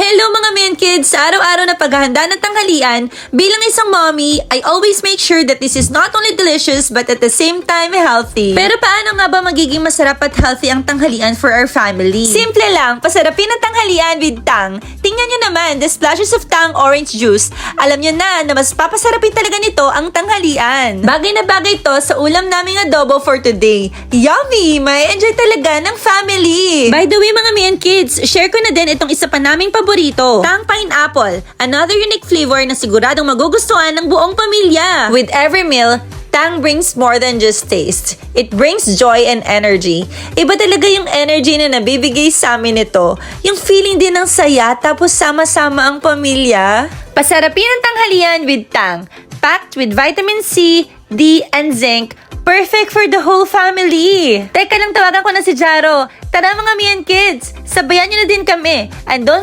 Hello mga men kids! Sa araw-araw na paghahanda ng tanghalian, bilang isang mommy, I always make sure that this is not only delicious but at the same time healthy. Pero paano nga ba magiging masarap at healthy ang tanghalian for our family? Simple lang, pasarapin ang tanghalian with tang. Tingnan nyo naman, the splashes of tang orange juice. Alam nyo na mas papasarapin talaga nito ang tanghalian. Bagay na bagay to sa ulam naming adobo for today. Yummy! May enjoy talaga ng family! By the way mga men kids, share ko na din itong isa pa naming paborito, Tang Pineapple. Another unique flavor na siguradong magugustuhan ng buong pamilya. With every meal, Tang brings more than just taste. It brings joy and energy. Iba talaga yung energy na nabibigay sa amin nito. Yung feeling din ng saya tapos sama-sama ang pamilya. Pasarapin ang tanghalian with Tang. Packed with vitamin C, D, and zinc. Perfect for the whole family. Teka lang, tawagan ko na si Jaro. Tara mga Mian Kids, sabayan nyo na din kami. And don't